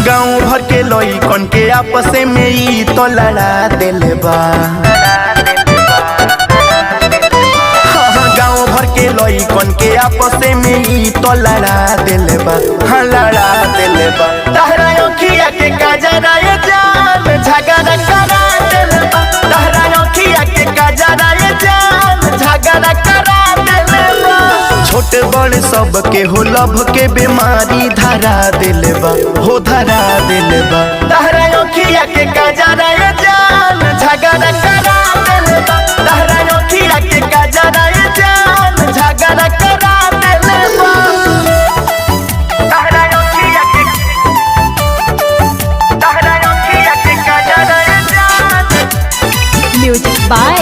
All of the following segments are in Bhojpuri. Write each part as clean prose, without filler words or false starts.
गाँव भर के लइकन के आपस में ई तो लड़ा देले बा। गाँव भर के लइकन के आपस में ई तो लड़ा देले बा। हाँ लड़ा देले बा। तहरा अखिया के काजरा ये जान झगड़ा करा देले बा। तहरा अखिया के काजरा ये जान झगड़ा करा देले बा। छोटे बड़े सब के हो लभ के बीमारी धरा देले बा। हो धरा देले बा। तहरा अखिया के काजरा ये जान झगड़ा करा देले बा। तहरा अखिया के काजरा ये जान झगड़ा करा देले बा। तहरा अखिया के काजरा ये जान म्यूजिक बाय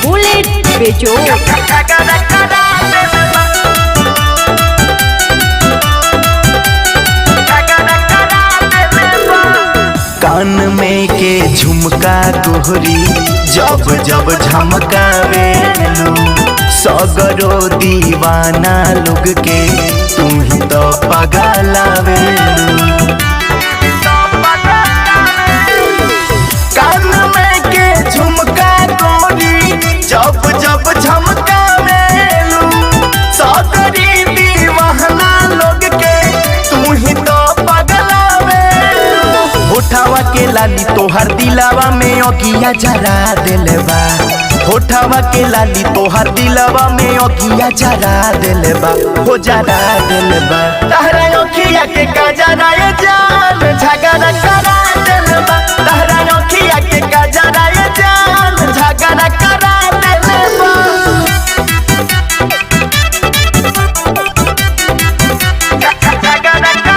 बुलेट बेजोड़। झगड़ा करा देले बा। कान में के झुमका तोहरी जब जब झमकावे सगरो दीवाना लोग के तू ही तो पगलावे। कान में के झुमका तोहरी जब जब झमकावे सगरी दीवाना लोग के तू ही तो होठावा के लाली तोहर दिलावा में अगिया जरा देले बा। होठावा के लाली तोहर दिलावा में अगिया जरा देले बा। हो जरा देले बा। तहरा अखिया के काजरा ये जान झगड़ा करा देले बा। तहरा अखिया के काजरा ये जान झगड़ा करा देले बा।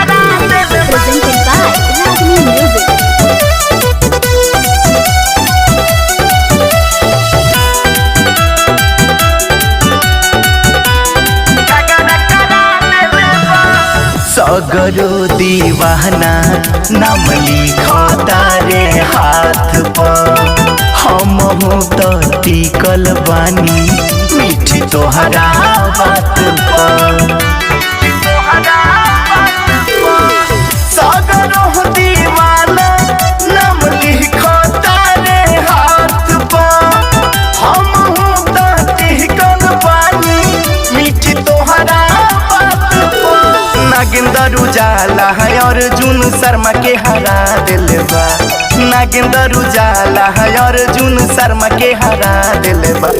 Presented by Ragini Music. सगरो दीवाना नाम लिखता रे हाथ पर। हम हो तो टिकल बानी मीठी तोहरा बात पर। सगरो दीवाना नाम लिखता रे हाथ पर। हम हो तो टिकल बानी मीठी तोहरा बात पर। नागेंद्र उजाला है अर्जुन शर्मा के हरा दिले बा। नागेंद्र उजाला है अर्जुन शर्मा के हरा दिले बा।